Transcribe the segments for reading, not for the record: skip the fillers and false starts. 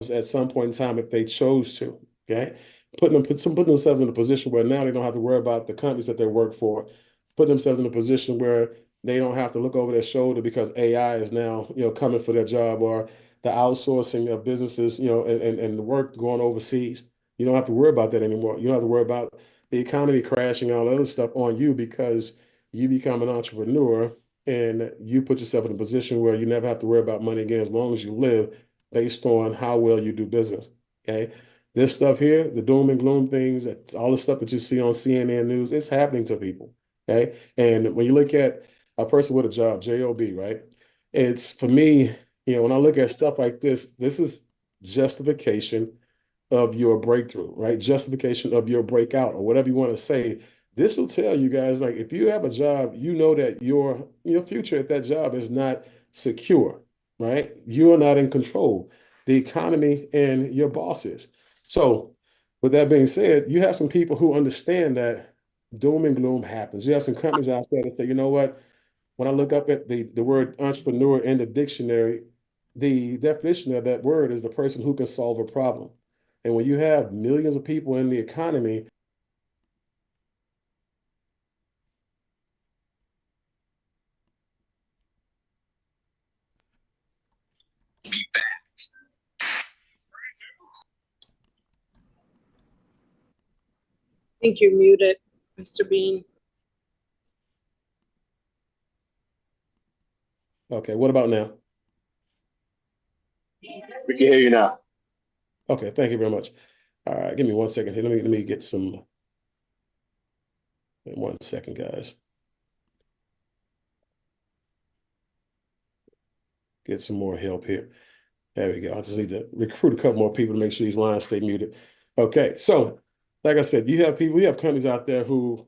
at some point in time if they chose to. Okay, putting themselves in a position where now they don't have to worry about the companies that they work for, putting themselves in a position where they don't have to look over their shoulder because AI is now coming for their job, or the outsourcing of businesses, and the work going overseas. You don't have to worry about that anymore. You don't have to worry about the economy crashing and all the other stuff on you because you become an entrepreneur and you put yourself in a position where you never have to worry about money again as long as you live based on how well you do business. Okay. This stuff here, the doom and gloom things, all the stuff that you see on CNN News, it's happening to people. Okay. And when you look at a person with a job, job, right? It's for me, when I look at stuff like this is justification of your breakthrough, right? Justification of your breakout or whatever you want to say. This will tell you guys, like, if you have a job, you know that your future at that job is not secure, right? You are not in control. The economy and your boss is. So, with that being said, you have some people who understand that doom and gloom happens. You have some companies out there that say, you know what? When I look up at the word entrepreneur in the dictionary, the definition of that word is the person who can solve a problem. And when you have millions of people in the economy, I think you're muted, Mr. Bean. okay, what about now? We can hear you now. Okay, thank you very much. All right, give me 1 second here. Let me get some. 1 second, guys. Get some more help here. There we go. I just need to recruit a couple more people to make sure these lines stay muted. Okay, so like I said, you have companies out there who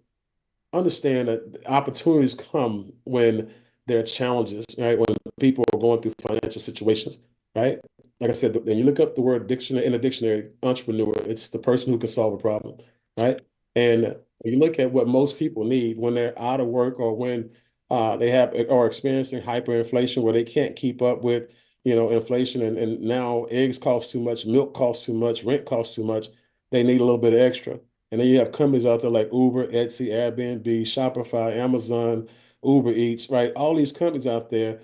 understand that opportunities come when there are challenges, right? When people are going through financial situations, right? Like I said, when you look up the word dictionary in a dictionary, entrepreneur, it's the person who can solve a problem, right? And when you look at what most people need when they're out of work or when they have or experiencing hyperinflation where they can't keep up with, inflation and now eggs cost too much, milk costs too much, rent costs too much, they need a little bit of extra. And then you have companies out there like Uber, Etsy, Airbnb, Shopify, Amazon, Uber Eats, right? All these companies out there,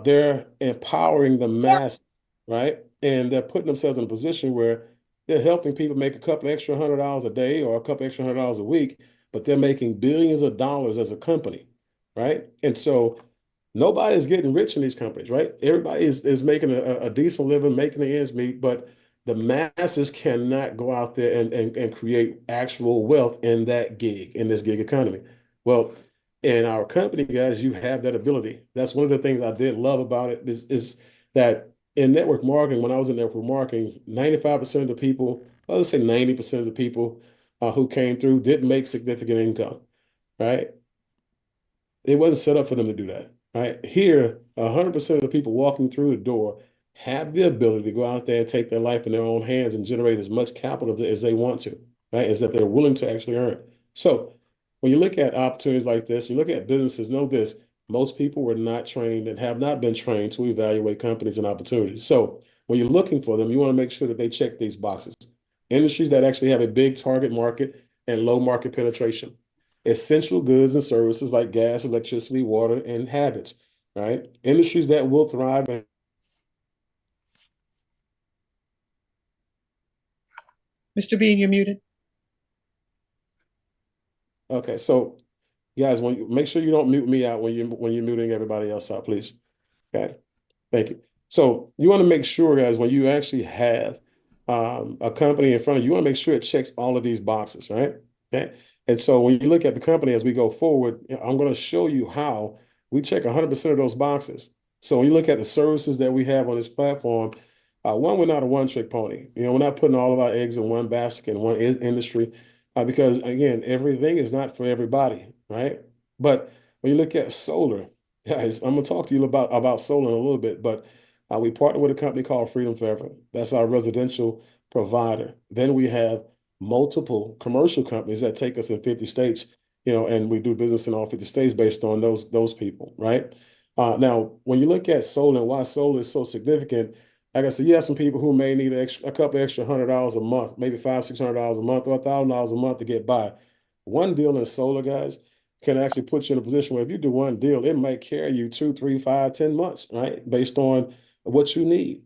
they're empowering the mass, right? And they're putting themselves in a position where they're helping people make a couple extra $100 a day or a couple extra $100 a week, but they're making billions of dollars as a company, right? And so nobody's getting rich in these companies, right? Everybody is making a decent living, making the ends meet, but the masses cannot go out there and create actual wealth in this gig economy. Well, in our company, guys, you have that ability. That's one of the things I did love about it is that in network marketing, when I was in network marketing, 95% of the people, well, let's say 90% of the people who came through didn't make significant income, right? It wasn't set up for them to do that, right? Here, 100% of the people walking through the door have the ability to go out there and take their life in their own hands and generate as much capital as they want to, right? As that they're willing to actually earn. So when you look at opportunities like this, you look at businesses, know this, most people were not trained and have not been trained to evaluate companies and opportunities. So when you're looking for them, you want to make sure that they check these boxes. Industries that actually have a big target market and low market penetration, essential goods and services like gas, electricity, water, and habits, right? Industries that will thrive. Mr. Bean, you're muted. Okay, so guys, make sure you don't mute me out when you're muting everybody else out, please. Okay, thank you. So you want to make sure, guys, when you actually have a company in front of you, you want to make sure it checks all of these boxes, right? Okay. And so when you look at the company as we go forward, I'm going to show you how we check 100% of those boxes. So when you look at the services that we have on this platform, one, we're not a one-trick pony. We're not putting all of our eggs in one basket in one industry, because again, everything is not for everybody, right? But when you look at solar, guys, I'm going to talk to you about solar in a little bit, but we partner with a company called Freedom Forever. That's our residential provider. Then we have multiple commercial companies that take us in 50 states, and we do business in all 50 states based on those people, right? Now, when you look at solar and why solar is so significant, like I said, you have some people who may need a couple extra $100 a month, maybe $500, $600 a month, or $1,000 a month to get by. One deal in solar, guys, can actually put you in a position where if you do one deal, it might carry you 2, 3, 5, 10 months, right? Based on what you need.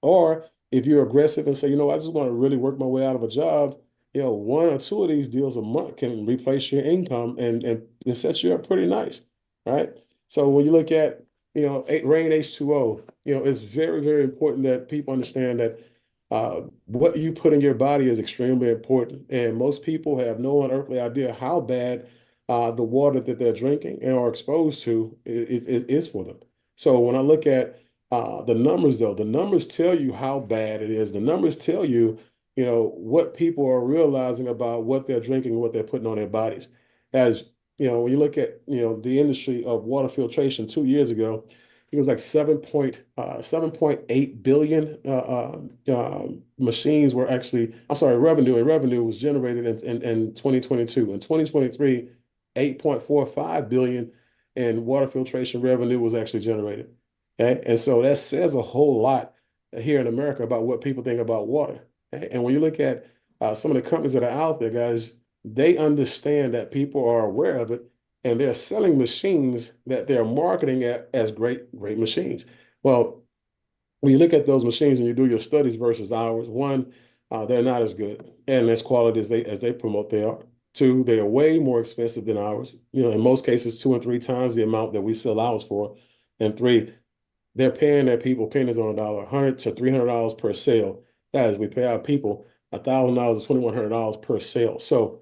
Or if you're aggressive and say, I just want to really work my way out of a job, one or two of these deals a month can replace your income and set you up pretty nice, right? So when you look at, Rain H2O, it's very, very important that people understand that what you put in your body is extremely important. And most people have no unearthly idea how bad the water that they're drinking and are exposed to is for them. So when I look at the numbers, though, the numbers tell you how bad it is. The numbers tell you, what people are realizing about what they're drinking and what they're putting on their bodies. As when you look at, the industry of water filtration 2 years ago, it was like 7.8 billion machines were actually, I'm sorry, revenue, and revenue was generated in 2022. In 2023, 8.45 billion in water filtration revenue was actually generated. Okay. And so that says a whole lot here in America about what people think about water. Okay? And when you look at some of the companies that are out there, guys, they understand that people are aware of it, and they're selling machines that they're marketing as great, great machines. Well, when you look at those machines and you do your studies versus ours, one, they're not as good and as quality as they promote they are. Two, they are way more expensive than ours. In most cases, 2 and 3 times the amount that we sell ours for. And three, they're paying their people pennies on a dollar, $100 to $300 per sale. Guys, we pay our people $1,000 to $2,100 per sale. So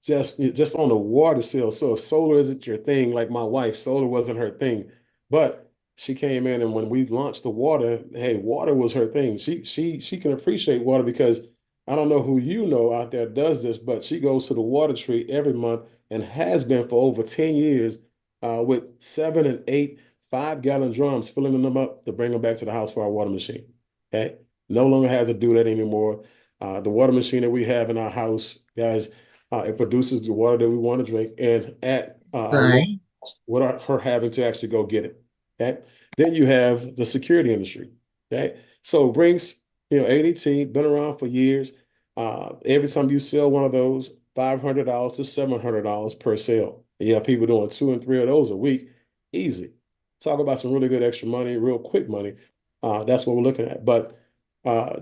just on the water sale. So if solar isn't your thing, like my wife, solar wasn't her thing, but she came in and when we launched the water, hey, water was her thing. She can appreciate water because I don't know who out there does this, but she goes to the water tree every month and has been for over 10 years with 7 and 8 5-gallon drums, filling them up to bring them back to the house for our water machine. Okay. No longer has to do that anymore. The water machine that we have in our house, guys, it produces the water that we want to drink and at a low Right. cost without her having to actually go get it. Okay. Then you have the security industry. Okay. So Brinks, ADT, been around for years. Every time you sell one of those, $500 to $700 per sale. And you have people doing 2 and 3 of those a week. Easy. Talk about some really good extra money, real quick money. That's what we're looking at. But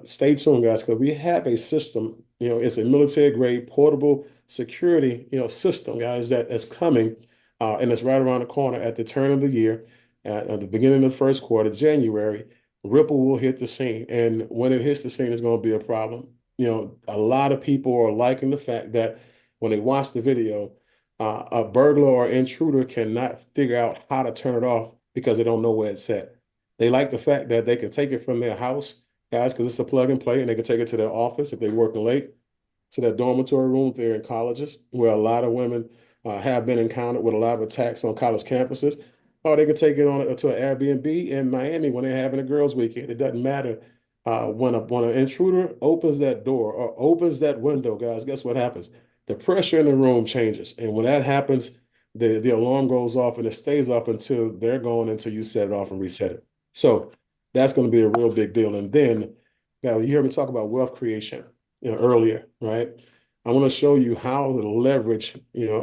stay tuned, guys, because we have a system. It's a military grade portable security, system, guys, that is coming, and it's right around the corner at the turn of the year, at the beginning of the first quarter, January. Ripple will hit the scene, and when it hits the scene, it's going to be a problem. A lot of people are liking the fact that when they watch the video, a burglar or intruder cannot figure out how to turn it off because they don't know where it's at. They like the fact that they can take it from their house, guys, because it's a plug and play, and they can take it to their office if they're working late, to their dormitory room if they're in colleges, where a lot of women have been encountered with a lot of attacks on college campuses. Or they can take it on to an Airbnb in Miami when they're having a girls' weekend. It doesn't matter. When an intruder opens that door or opens that window, guys, guess what happens? The pressure in the room changes, and when that happens, the alarm goes off and it stays off until they're gone until you set it off and reset it. So that's going to be a real big deal. And then, now you hear me talk about wealth creation, earlier, right? I want to show you how to leverage,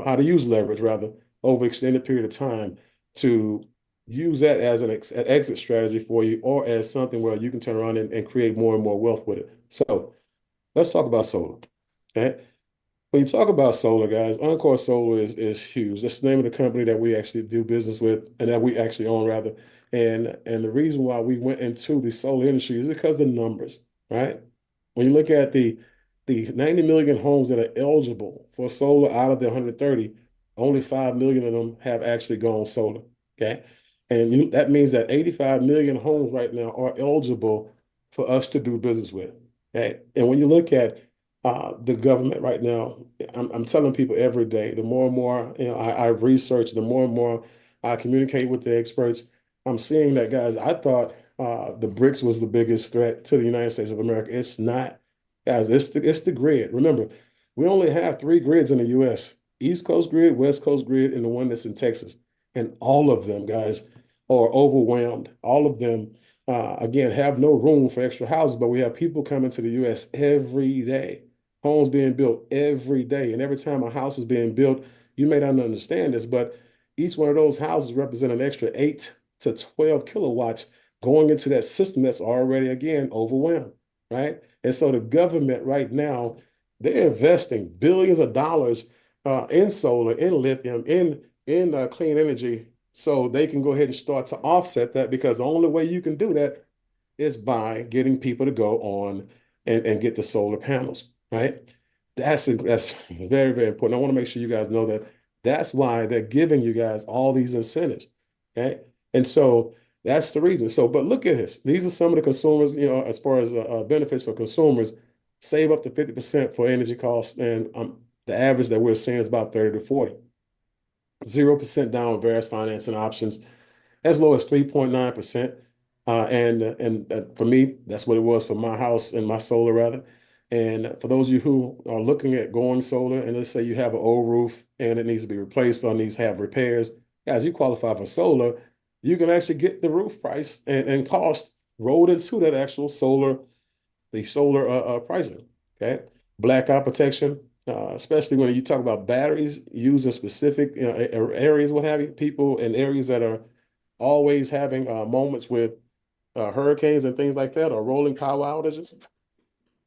how to use leverage rather over extended period of time to use that as an exit strategy for you or as something where you can turn around and create more and more wealth with it. So let's talk about solar. Okay. When you talk about solar, guys, Encore Solar is huge. That's the name of the company that we actually do business with and that we actually own rather. And the reason why we went into the solar industry is because of the numbers, right? When you look at the 90 million homes that are eligible for solar out of the 130, only 5 million of them have actually gone solar. Okay. And that means that 85 million homes right now are eligible for us to do business with. Okay. And when you look at the government right now, I'm telling people every day, the more and more, I research, the more and more I communicate with the experts, I'm seeing that, guys, I thought the BRICS was the biggest threat to the United States of America. It's not. Guys, it's the grid. Remember, we only have 3 grids in the US: East Coast grid, West Coast grid, and the one that's in Texas. And all of them, guys, are overwhelmed. All of them again, have no room for extra houses, but we have people coming to the U.S. every day, homes being built every day. And every time a house is being built, you may not understand this, but each one of those houses represent an extra 8 to 12 kilowatts going into that system that's already, again, overwhelmed, right? And so the government right now, they're investing billions of dollars in solar, in lithium, in clean energy so they can go ahead and start to offset that because the only way you can do that is by getting people to go on and get the solar panels, right? That's very, very important. I want to make sure you guys know that that's why they're giving you guys all these incentives, okay? And so that's the reason. So, but look at this. These are some of the consumers, as far as benefits for consumers, save up to 50% for energy costs. And the average that we're seeing is about 30 to 40. 0% down on various financing options, as low as 3.9%. And for me, that's what it was for my house and my solar rather. And for those of you who are looking at going solar, and let's say you have an old roof and it needs to be replaced or needs to have repairs, guys, you qualify for solar, you can actually get the roof price and cost rolled into that actual solar pricing. Okay, blackout protection, especially when you talk about batteries used in specific areas, what have you, people in areas that are always having moments with hurricanes and things like that, or rolling power outages.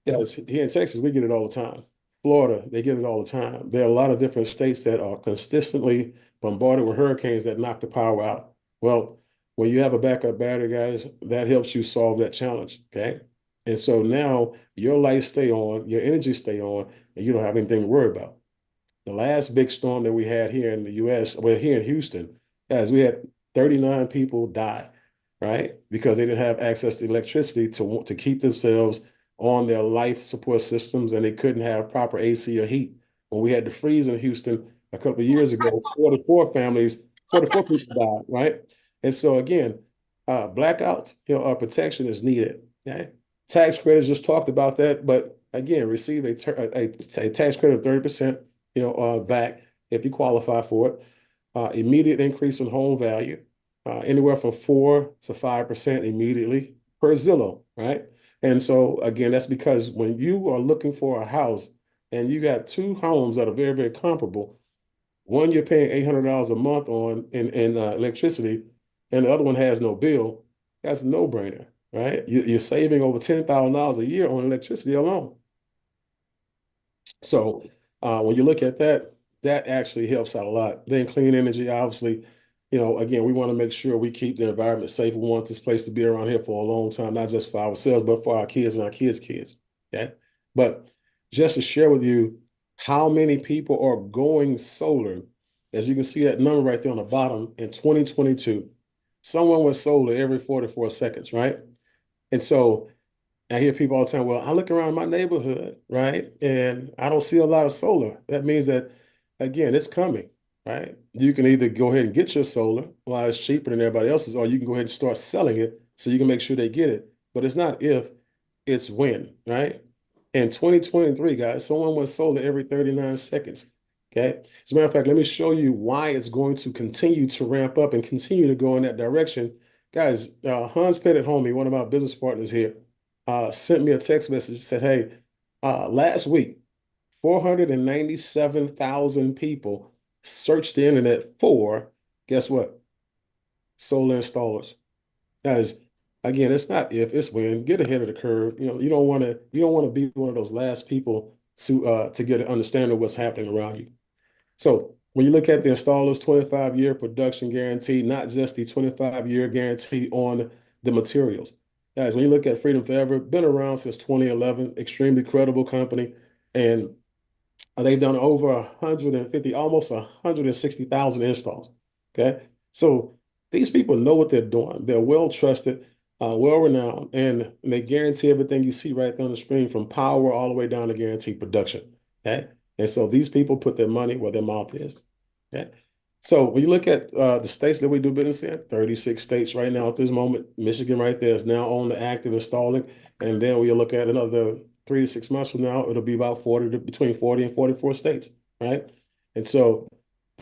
Yes, here in Texas, we get it all the time. Florida, they get it all the time. There are a lot of different states that are consistently bombarded with hurricanes that knock the power out. Well, when you have a backup battery, guys, that helps you solve that challenge. Okay. And so now your lights stay on, your energy stay on, and you don't have anything to worry about. The last big storm that we had here in the US, well, here in Houston, guys, we had 39 people die, right? Because they didn't have access to electricity to keep themselves on their life support systems and they couldn't have proper AC or heat. When we had the freeze in Houston a couple of years ago, 44 people died, right? And so again, blackout, protection is needed. Okay. Tax credits, just talked about that, but again, receive a tax credit of 30%, back if you qualify for it. Immediate increase in home value, anywhere from 4 to 5% immediately per Zillow, right? And so again, that's because when you are looking for a house and you got two homes that are very, very comparable, one you're paying $800 a month on in electricity, and the other one has no bill, that's a no-brainer, right? You're saving over $10,000 a year on electricity alone. So when you look at that, that actually helps out a lot. Then clean energy, obviously, again, we want to make sure we keep the environment safe. We want this place to be around here for a long time, not just for ourselves, but for our kids and our kids' kids. Okay. But just to share with you how many people are going solar, as you can see that number right there on the bottom in 2022, someone went solar every 44 seconds, right? And so I hear people all the time, well, I look around my neighborhood, right? And I don't see a lot of solar. That means that, again, it's coming, right? You can either go ahead and get your solar while it's cheaper than everybody else's, or you can go ahead and start selling it so you can make sure they get it. But it's not if, it's when, right? In 2023, guys, someone went solar every 39 seconds. Okay. As a matter of fact, let me show you why it's going to continue to ramp up and continue to go in that direction. Guys, Hans Pettit Homie, one of my business partners here, sent me a text message, said, hey, last week, 497,000 people searched the internet for, guess what? Solar installers. Guys, again, it's not if, it's when. Get ahead of the curve. You don't want to be one of those last people to get an understanding of what's happening around you. So when you look at the installer's 25-year production guarantee, not just the 25-year guarantee on the materials. Guys, when you look at Freedom Forever, been around since 2011, extremely credible company, and they've done over 150, almost 160,000 installs. Okay. So these people know what they're doing. They're well trusted, well renowned, and they guarantee everything you see right there on the screen from power all the way down to guaranteed production. Okay. And so these people put their money where their mouth is. Okay. So when you look at the states that we do business in, 36 states right now at this moment, Michigan right there is now on the active installing. And then we look at another 3 to 6 months from now, it'll be about between 40 and 44 states, right? And so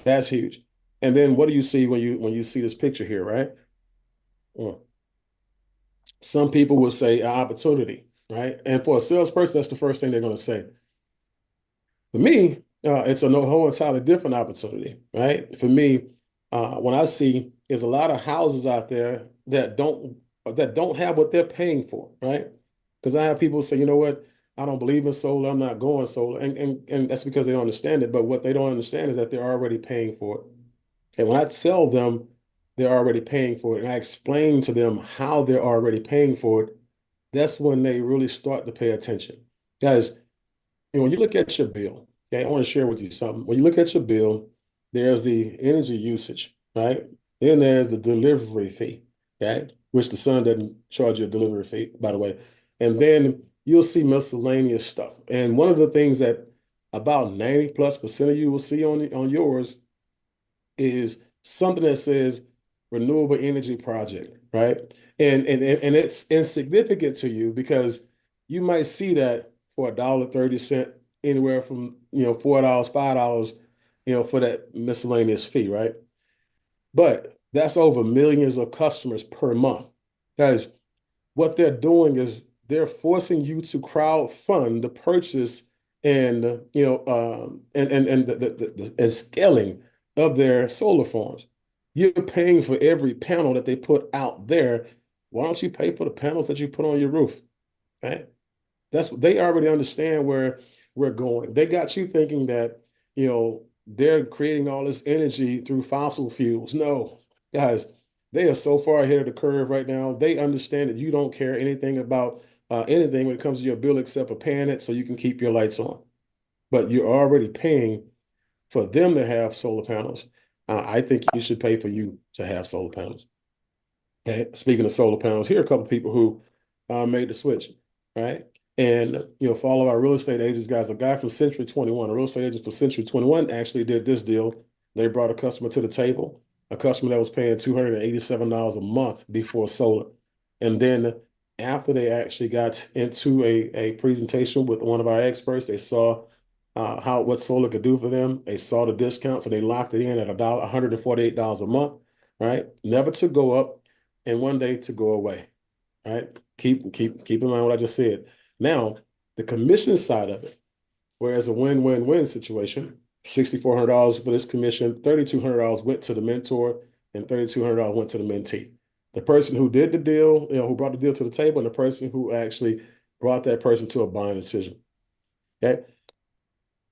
that's huge. And then what do you see when you see this picture here, right? Mm. Some people would say an opportunity, right? And for a salesperson, that's the first thing they're going to say. For me, it's a whole entirely different opportunity, right? For me, when I see there's a lot of houses out there that don't have what they're paying for, right? Because I have people say, you know what, I don't believe in solar, I'm not going solar, and that's because they don't understand it. But what they don't understand is that they're already paying for it. And when I tell them they're already paying for it, and I explain to them how they're already paying for it, that's when they really start to pay attention. Guys, when you look at your bill, okay, I want to share with you something. When you look at your bill, there's the energy usage, right? Then there's the delivery fee, okay, which the sun doesn't charge you a delivery fee, by the way. And then you'll see miscellaneous stuff. And one of the things that about 90+% of you will see on yours is something that says renewable energy project, right? And it's insignificant to you because you might see that for $1.30, anywhere from $4, $5, for that miscellaneous fee, right? But that's over millions of customers per month. Guys, what they're doing is they're forcing you to crowd fund the purchase and and scaling of their solar farms. You're paying for every panel that they put out there. Why don't you pay for the panels that you put on your roof? Right? That's they already understand where we're going. They got you thinking that, they're creating all this energy through fossil fuels. No, guys, they are so far ahead of the curve right now. They understand that you don't care anything about anything when it comes to your bill except for paying it so you can keep your lights on. But you're already paying for them to have solar panels. I think you should pay for you to have solar panels. Okay. Speaking of solar panels, here are a couple of people who made the switch, right? And for all of our real estate agents, guys, a guy from Century 21, a real estate agent for Century 21 actually did this deal. They brought a customer to the table, a customer that was paying $287 a month before solar. And then after they actually got into a presentation with one of our experts, they saw what solar could do for them. They saw the discount, so they locked it in at $148 a month, right? Never to go up and one day to go away, right? Keep in mind what I just said. Now, the commission side of it, whereas a win-win-win situation, $6,400 for this commission, $3,200 went to the mentor, and $3,200 went to the mentee. The person who did the deal, who brought the deal to the table, and the person who actually brought that person to a buying decision. Okay.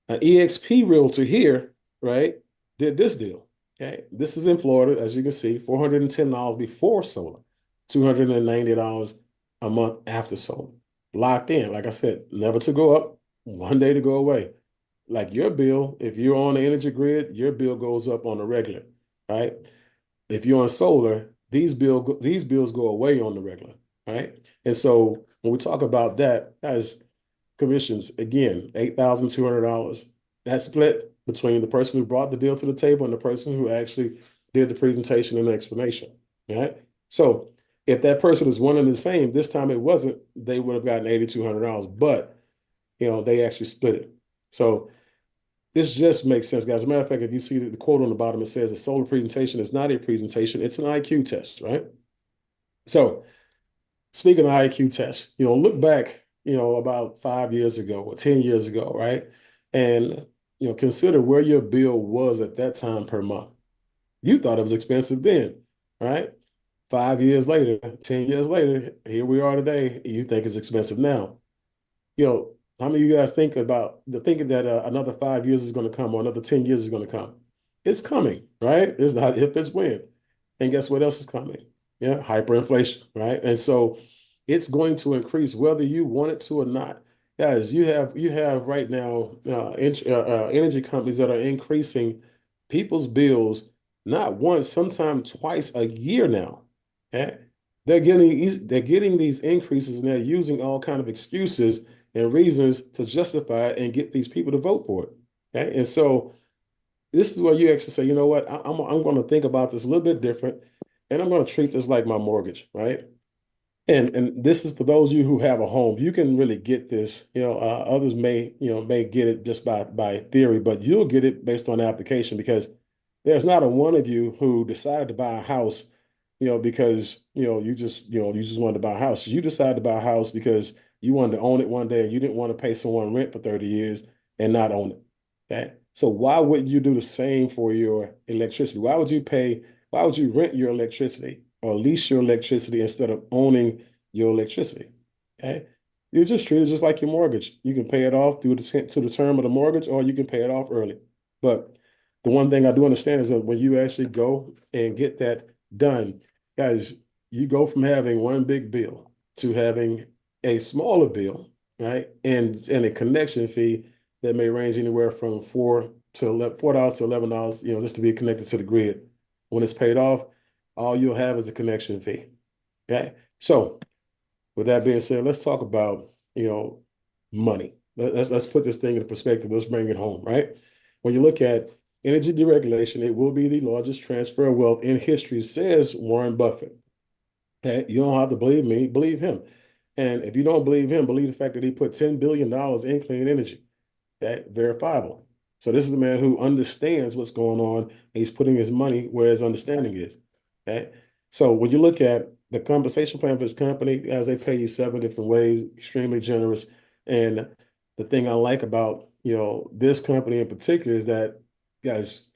An EXP realtor here, right, did this deal. Okay. This is in Florida, as you can see, $410 before solar, $290 a month after solar. Locked in, like I said, never to go up, one day to go away. Like your bill, if you're on the energy grid, your bill goes up on the regular, right? If you're on solar, these bills go away on the regular, right? And so when we talk about that, as commissions, again, $8,200. That's split between the person who brought the deal to the table and the person who actually did the presentation and the explanation. Right. So if that person is one and the same, this time it wasn't, they would have gotten $8,200, but they actually split it. So this just makes sense, guys. As a matter of fact, if you see the quote on the bottom, it says a solar presentation is not a presentation, it's an IQ test, right? So speaking of IQ tests, look back, about 5 years ago or 10 years ago, right? And, consider where your bill was at that time per month. You thought it was expensive then, right? 5 years later, 10 years later, here we are today. You think it's expensive now. How many of you guys think about the thinking that another 5 years is going to come or another 10 years is going to come? It's coming, right? It's not if, it's when. And guess what else is coming? Yeah, hyperinflation, right? And so it's going to increase whether you want it to or not. Guys, you have right now energy companies that are increasing people's bills not once, sometimes twice a year now. Okay? They're getting these increases and they're using all kind of excuses and reasons to justify it and get these people to vote for it. Okay? And so this is where you actually say, you know what, I'm going to think about this a little bit different, and I'm going to treat this like my mortgage, right? And this is for those of you who have a home. You can really get this. Others may get it just by theory, but you'll get it based on application because there's not a one of you who decided to buy a house because, you just wanted to buy a house. You decided to buy a house because you wanted to own it one day and you didn't want to pay someone rent for 30 years and not own it. Okay. So why wouldn't you do the same for your electricity? Why would you rent your electricity or lease your electricity instead of owning your electricity? Okay. You just treat it just like your mortgage. You can pay it off to the term of the mortgage, or you can pay it off early. But the one thing I do understand is that when you actually go and get that done, guys, you go from having one big bill to having a smaller bill, right? And a connection fee that may range anywhere from $4 to $11, just to be connected to the grid. When it's paid off, all you'll have is a connection fee. Okay. So with that being said, let's talk about, money. Let's put this thing in perspective. Let's bring it home, right? When you look at energy deregulation, it will be the largest transfer of wealth in history, says Warren Buffett. Okay, you don't have to believe me, believe him. And if you don't believe him, believe the fact that he put $10 billion in clean energy. Okay, verifiable. So this is a man who understands what's going on, and he's putting his money where his understanding is. Okay. So when you look at the compensation plan for his company, as they pay you 7 different ways, extremely generous. And the thing I like about, this company in particular is that, guys,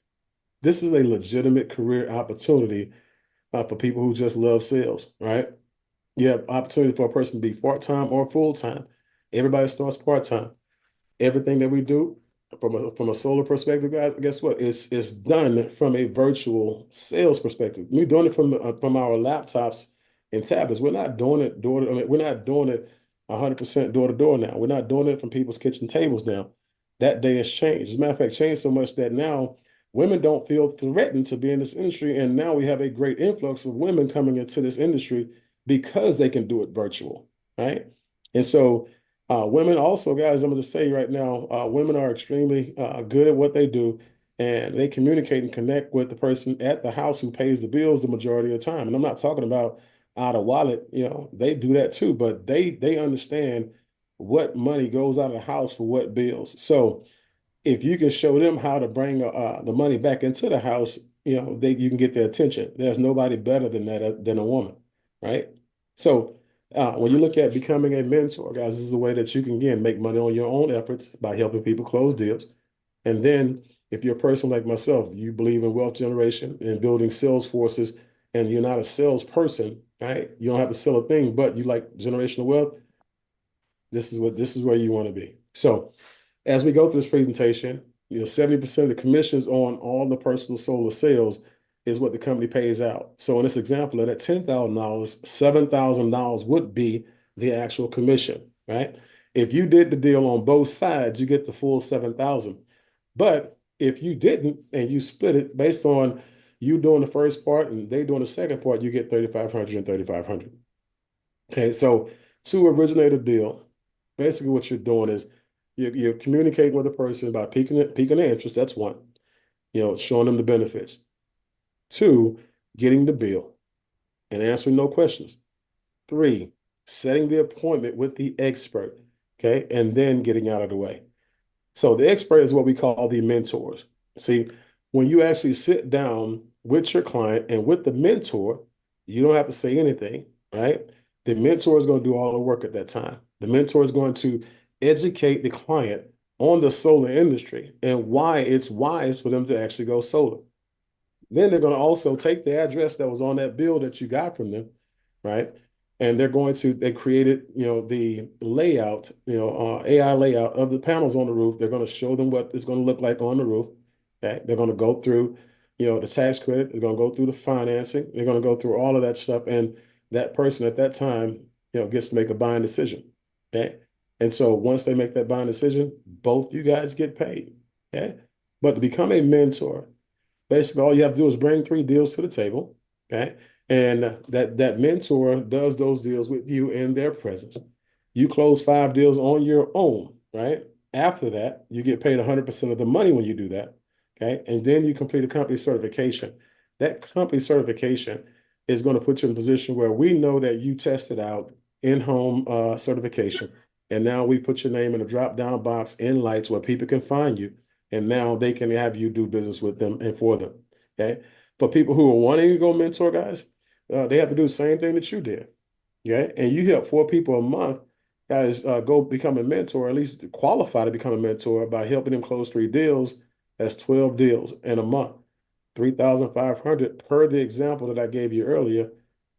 this is a legitimate career opportunity for people who just love sales, right? You have opportunity for a person to be part-time or full-time. Everybody starts part-time. Everything that we do from a solar perspective, guys, guess what? It's done from a virtual sales perspective. We're doing it from our laptops and tablets. We're not doing it door to, I mean, we're not doing it 100% door to door now. We're not doing it from people's kitchen tables now. That day has changed. As a matter of fact, changed so much that now women don't feel threatened to be in this industry. And now we have a great influx of women coming into this industry because they can do it virtual, right? And so women also, guys, I'm going to say right now, women are extremely good at what they do, and they communicate and connect with the person at the house who pays the bills the majority of the time. And I'm not talking about out of wallet, they do that too, but they understand what money goes out of the house for what bills. So if you can show them how to bring the money back into the house, you can get their attention. There's nobody better than that than a woman, right? So when you look at becoming a mentor, guys, this is a way that you can again make money on your own efforts by helping people close deals. And then if you're a person like myself, you believe in wealth generation and building sales forces, and you're not a salesperson, right? You don't have to sell a thing, but you like generational wealth. This is where you want to be. So as we go through this presentation, 70% of the commissions on all the personal solar sales is what the company pays out. So in this example, of that $10,000, $7,000 would be the actual commission, right? If you did the deal on both sides, you get the full 7,000. But if you didn't and you split it based on you doing the first part and they doing the second part, you get 3,500 and 3,500. Okay, so to originate a deal, basically what you're doing is you're communicating with a person about piquing their interest. That's one, showing them the benefits. Two, getting the bill and answering no questions. Three, setting the appointment with the expert. Okay, and then getting out of the way. So the expert is what we call the mentors. See, when you actually sit down with your client and with the mentor, you don't have to say anything, right? The mentor is going to do all the work at that time. The mentor is going to educate the client on the solar industry and why it's wise for them to actually go solar. Then they're going to also take the address that was on that bill that you got from them, right? And they created, the layout, AI layout of the panels on the roof. They're going to show them what it's going to look like on the roof. Okay? They're going to go through, the tax credit. They're going to go through the financing. They're going to go through all of that stuff. And that person at that time, gets to make a buying decision. Okay. And so once they make that buying decision, both you guys get paid. Okay. But to become a mentor, basically, all you have to do is bring 3 deals to the table, okay? And that mentor does those deals with you in their presence. You close 5 deals on your own, right? After that, you get paid 100% of the money when you do that, okay? And then you complete a company certification. That company certification is going to put you in a position where we know that you tested out in-home certification. And now we put your name in a drop-down box in lights where people can find you, and now they can have you do business with them and for them. Okay. For people who are wanting to go mentor, guys, they have to do the same thing that you did. Okay. And you help 4 people a month, guys, go become a mentor, at least qualify to become a mentor by helping them close 3 deals. That's 12 deals in a month. 3,500 per the example that I gave you earlier.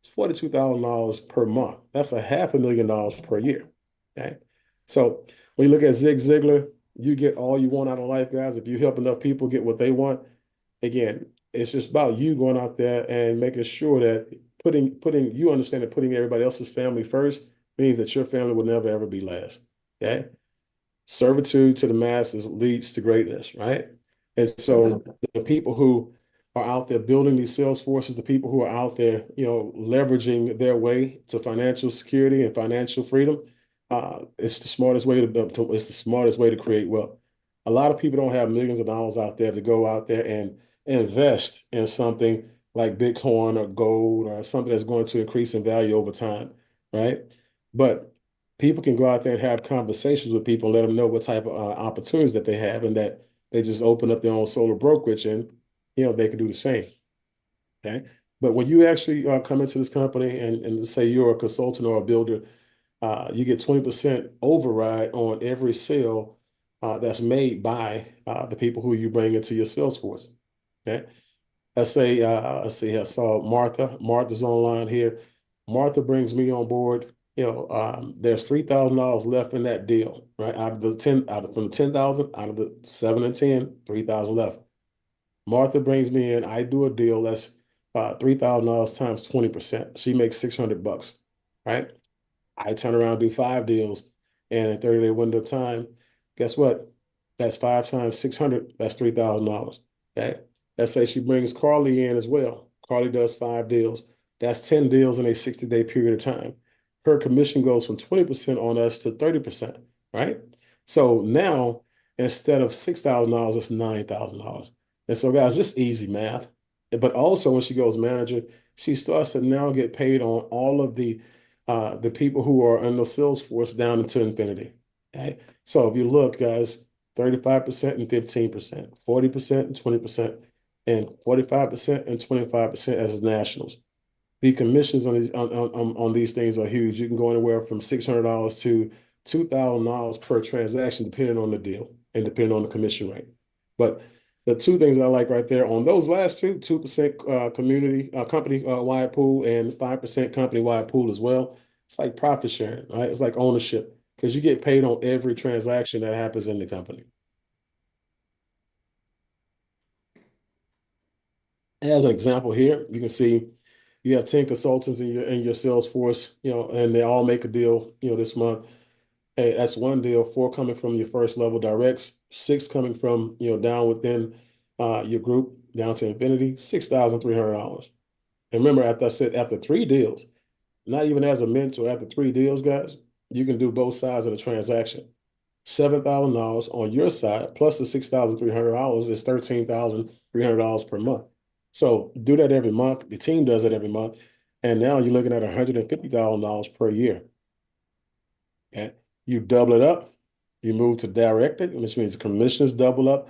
It's $42,000 per month. That's a $500,000 per year. Okay. So when you look at Zig Ziglar, you get all you want out of life, guys. If you help enough people get what they want, again, it's just about you going out there and making sure that putting you understand that putting everybody else's family first means that your family will never ever be last. Okay. Servitude to the masses leads to greatness, right? And so the people who are out there building these sales forces, the people who are out there, leveraging their way to financial security and financial freedom, it's the smartest way it's the smartest way to create wealth. A lot of people don't have millions of dollars out there to go out there and invest in something like Bitcoin or gold or something that's going to increase in value over time, right? But people can go out there and have conversations with people and let them know what type of opportunities that they have and that they just open up their own solar brokerage and, they can do the same. Okay. But when you actually come into this company and say you're a consultant or a builder, you get 20% override on every sale that's made by the people who you bring into your sales force. Okay. Let's see, I saw Martha. Martha's online here. Martha brings me on board. There's $3,000 left in that deal, right? Out of the 10, from the 10,000, out of the 7 and 10, 3,000 left. Martha brings me in. I do a deal that's $3,000 times 20%. She makes $600, right? I turn around and do 5 deals, and in 30-day window of time, guess what? That's 5 times 600. That's $3,000. Okay. Let's say she brings Carly in as well. Carly does 5 deals. That's 10 deals in a 60-day period of time. Her commission goes from 20% on us to 30%, right? So now instead of $6,000, it's $9,000. And so, guys, just easy math. But also, when she goes manager, she starts to now get paid on all of the people who are in the sales force down into infinity. Okay. So if you look, guys, 35% and 15%, 40% and 20%, and 45% and 25% as nationals. The commissions on these things are huge. You can go anywhere from $600 to $2,000 per transaction, depending on the deal and depending on the commission rate. But the two things I like right there on those last 2% community company wide pool and 5% company wide pool as well. It's like profit sharing, right? It's like ownership because you get paid on every transaction that happens in the company. As an example here, you can see you have 10 consultants in your sales force, and they all make a deal, this month. Hey, that's 1 deal, 4 coming from your first level directs, 6 coming from, down within your group, down to infinity, $6,300. And remember, after I said after 3 deals, not even as a mentor, after 3 deals, guys, you can do both sides of the transaction. $7,000 on your side plus the $6,300 is $13,300 per month. So do that every month. The team does it every month. And now you're looking at $150,000 per year. And you double it up, you move to directed, which means commissions double up.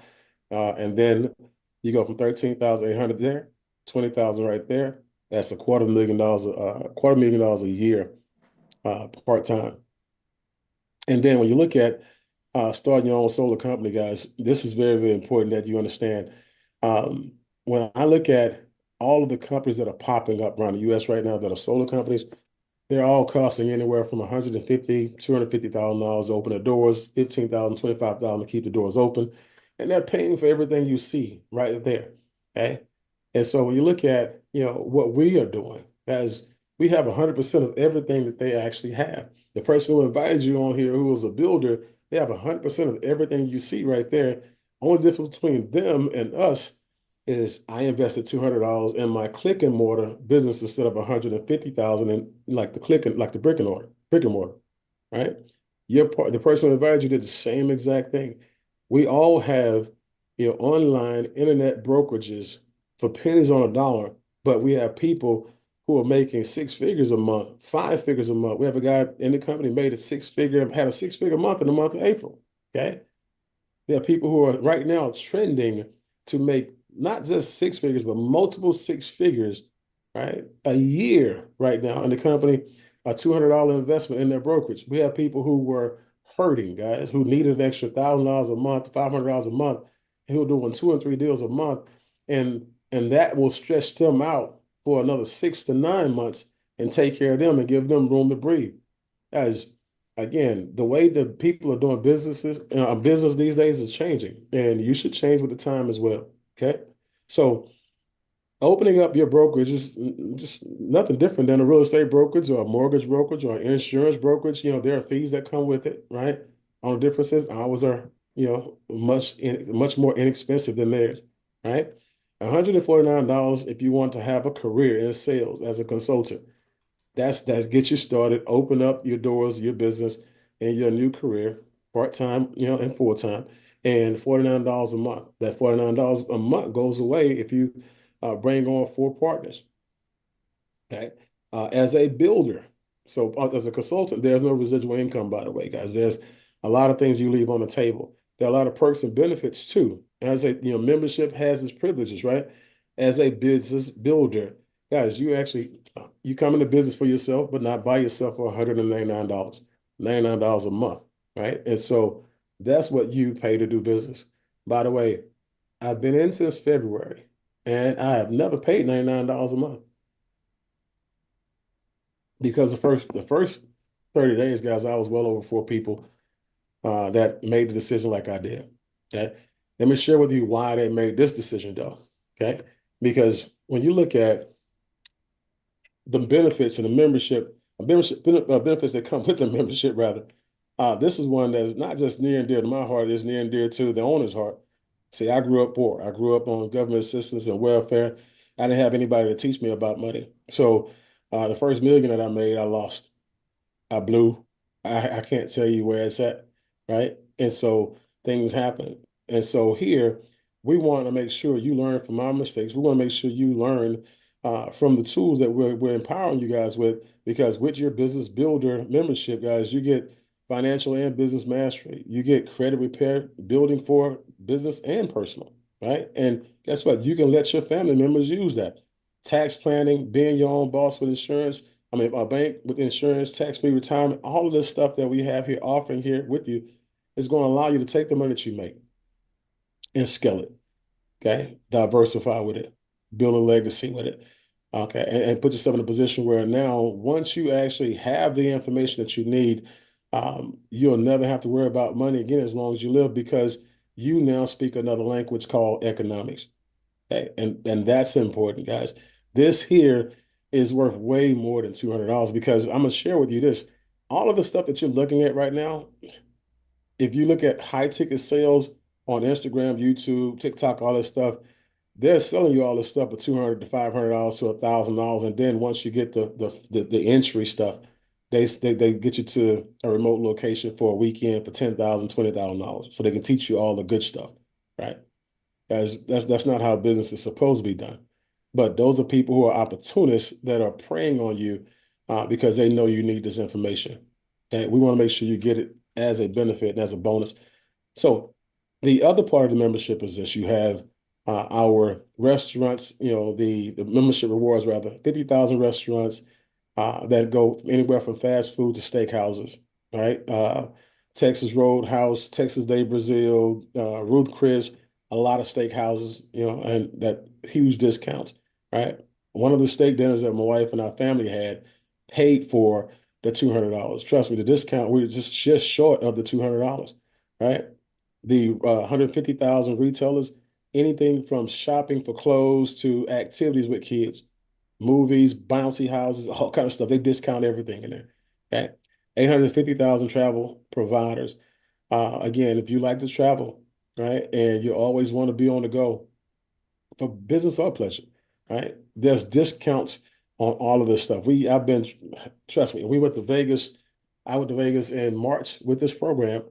And then you go from 13,800 there, 20,000 right there. That's $250,000 a year part-time. And then when you look at starting your own solar company, guys, this is very, very important that you understand. When I look at all of the companies that are popping up around the US right now that are solar companies, they're all costing anywhere from $150,000, $250,000 to open the doors, $15,000, $25,000 to keep the doors open. And they're paying for everything you see right there. Okay. And so when you look at, what we are doing, as we have 100% of everything that they actually have. The person who invited you on here, who was a builder, they have 100% of everything you see right there. Only difference between them and us is I invested $200 in my click and mortar business instead of 150,000 in like the brick and mortar, right? The person who invited you did the same exact thing. We all have, online internet brokerages for pennies on a dollar, but we have people who are making 6 figures a month, 5 figures a month. We have a guy in the company had a 6-figure month in the month of April. Okay. There are people who are right now trending to make not just 6 figures, but multiple 6 figures right? A year right now in the company, a $200 investment in their brokerage. We have people who were hurting, guys, who needed an extra $1,000 a month, $500 a month, who were doing 2 and 3 deals a month, and that will stretch them out for another 6 to 9 months and take care of them and give them room to breathe. Guys, again, the way that people are doing business these days is changing, and you should change with the time as well. Okay, so opening up your brokerage is just nothing different than a real estate brokerage or a mortgage brokerage or an insurance brokerage. There are fees that come with it, right? On differences, ours are, much more inexpensive than theirs, right? $149 if you want to have a career in sales as a consultant. That's get you started, open up your doors, your business, and your new career, part-time, and full-time, and $49 a month. That $49 a month goes away if you bring on 4 partners. Okay. As a builder, so as a consultant, there's no residual income, by the way, guys. There's a lot of things you leave on the table. There are a lot of perks and benefits too. As a, membership has its privileges, right? As a business builder, guys, you come into business for yourself, but not by yourself for $199, $99 a month, right? And so that's what you pay to do business. By the way, I've been in since February, and I have never paid $99 a month. Because the first 30 days, guys, I was well over 4 people that made the decision like I did. Okay. Let me share with you why they made this decision though. Okay. Because when you look at the benefits and the benefits that come with the membership, rather, this is one that's not just near and dear to my heart, it's near and dear to the owner's heart. See, I grew up poor. I grew up on government assistance and welfare. I didn't have anybody to teach me about money. So the first million that I made, I lost. I blew. I can't tell you where it's at, right? And so things happen. And so here, we want to make sure you learn from our mistakes. We want to make sure you learn from the tools that we're empowering you guys with, because with your business builder membership, guys, you get financial and business mastery. You get credit repair, building for business and personal, right? And guess what? You can let your family members use that. Tax planning, being your own boss with insurance, a bank with insurance, tax-free retirement, all of this stuff that we have here offering here with you is going to allow you to take the money that you make and scale it. Okay. Diversify with it, build a legacy with it. Okay. And put yourself in a position where now, once you actually have the information that you need, you'll never have to worry about money again as long as you live, because you now speak another language called economics. Okay. And that's important, guys. This here is worth way more than $200, because I'm going to share with you this. All of the stuff that you're looking at right now, if you look at high ticket sales on Instagram, YouTube, TikTok, all this stuff, they're selling you all this stuff for $200 to $500 to $1,000. And then once you get the entry stuff, they get you to a remote location for a weekend for $10,000, $20,000. So they can teach you all the good stuff, right? As that's not how business is supposed to be done. But those are people who are opportunists that are preying on you because they know you need this information. And we want to make sure you get it as a benefit and as a bonus. So the other part of the membership is this: you have our restaurants, the membership rewards, rather, 50,000 restaurants that go anywhere from fast food to steakhouses, right? Texas Roadhouse, Texas Day Brazil, Ruth Chris, a lot of steakhouses, and that huge discounts, right? One of the steak dinners that my wife and our family had paid for the $200. Trust me, the discount, we were just short of the $200, right? The 150,000 retailers, anything from shopping for clothes to activities with kids, movies, bouncy houses, all kind of stuff. They discount everything in there. Okay. 850,000 travel providers. Again, if you like to travel, right, and you always want to be on the go for business or pleasure, right? There's discounts on all of this stuff. Trust me, we went to Vegas. I went to Vegas in March with this program,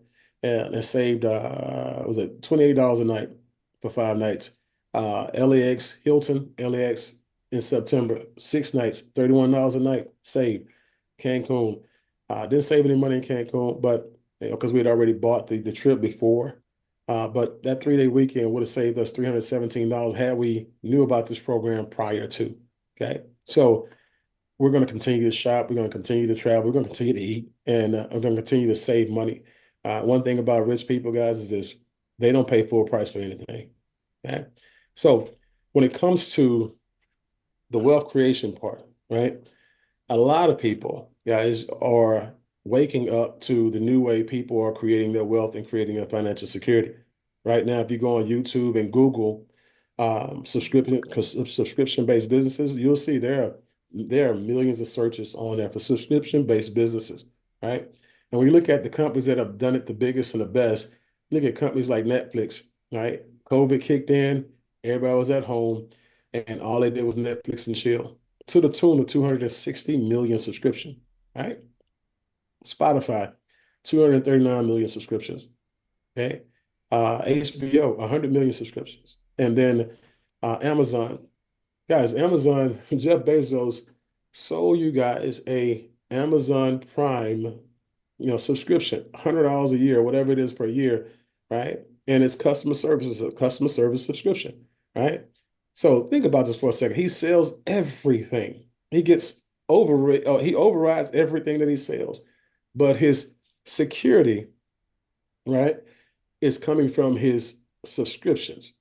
and it saved, was it $28 a night for 5 nights? LAX, Hilton, LAX in September, 6 nights, $31 a night saved. Cancun. Didn't save any money in Cancun, but because we had already bought the trip before. But that 3-day weekend would have saved us $317 had we knew about this program prior to. Okay. So we're going to continue to shop. We're going to continue to travel. We're going to continue to eat, and we're going to continue to save money. One thing about rich people, guys, is this: they don't pay full price for anything. Okay? So when it comes to the wealth creation part, right? A lot of people, guys, are waking up to the new way people are creating their wealth and creating their financial security. Right now, if you go on YouTube and Google subscription-based businesses, you'll see there are millions of searches on there for subscription-based businesses, right? And when you look at the companies that have done it the biggest and the best, look at companies like Netflix, right? COVID kicked in, everybody was at home, and all they did was Netflix and chill to the tune of 260 million subscription, right? Spotify, 239 million subscriptions. Okay. HBO, 100 million subscriptions. And then Amazon. Guys, Amazon, Jeff Bezos sold you guys a Amazon Prime, subscription, $100 a year, whatever it is per year, right? And it's customer services, a customer service subscription, right? So think about this for a second. He sells everything. He gets he overrides everything that he sells. But his security, right, is coming from his subscriptions.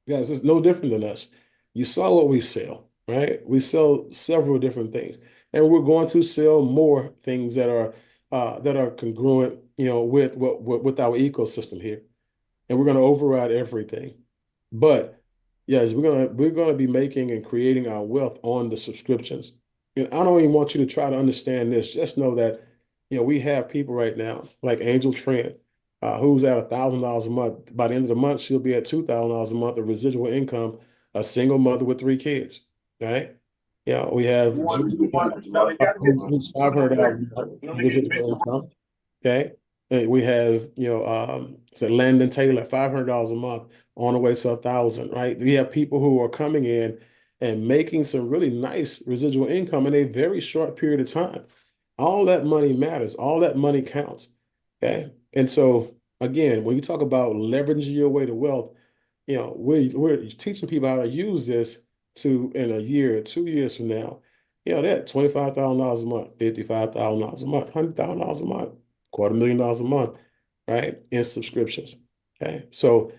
Guys, it's no different than us. You saw what we sell, right? We sell several different things, and we're going to sell more things that are congruent, with our ecosystem here, and we're going to override everything. But yes, we're gonna be making and creating our wealth on the subscriptions. And I don't even want you to try to understand this. Just know that, we have people right now like Angel Trent, who's at $1,000 a month. By the end of the month, she'll be at $2,000 a month of residual income, a single mother with three kids. Right? Yeah, we have Julie, who's $500 a month residual income. Okay. And we have, say Landon Taylor, $500 a month on the way to 1,000, right? We have people who are coming in and making some really nice residual income in a very short period of time. All that money matters. All that money counts. Okay. And so again, when you talk about leveraging your way to wealth, we're teaching people how to use this to in a year, 2 years from now. They're at $25,000 a month, $55,000 a month, $100,000 a month, $250,000 a month, right? In subscriptions. Okay. So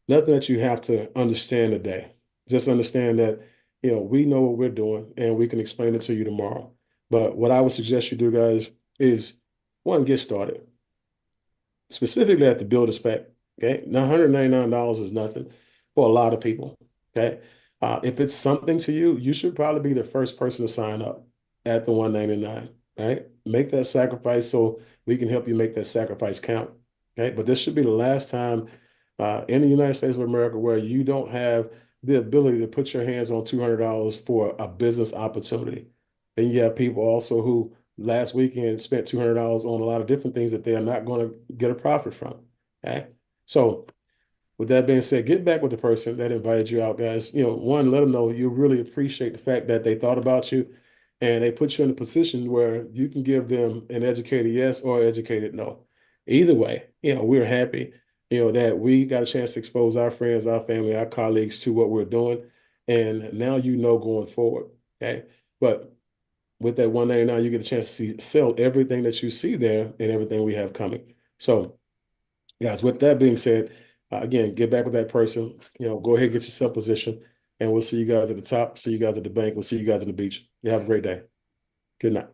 nothing that you have to understand today. Just understand that, we know what we're doing and we can explain it to you tomorrow. But what I would suggest you do, guys, is one, get started specifically at the builder spec. Okay. Now, $199 is nothing for a lot of people. Okay. If it's something to you, you should probably be the first person to sign up at the 199. Right. Make that sacrifice so we can help you make that sacrifice count. Okay. But this should be the last time in the United States of America where you don't have the ability to put your hands on $200 for a business opportunity. And you have people also who last weekend spent $200 on a lot of different things that they are not going to get a profit from. Okay. So with that being said, get back with the person that invited you out, guys. One, let them know you really appreciate the fact that they thought about you and they put you in a position where you can give them an educated yes or educated no. Either way, we're happy, that we got a chance to expose our friends, our family, our colleagues to what we're doing. And now going forward. Okay. But with that 199, you get a chance to sell everything that you see there and everything we have coming. So, guys, with that being said, again, get back with that person. Go ahead, get yourself positioned, and we'll see you guys at the top. See you guys at the bank. We'll see you guys at the beach. You have a great day. Good night.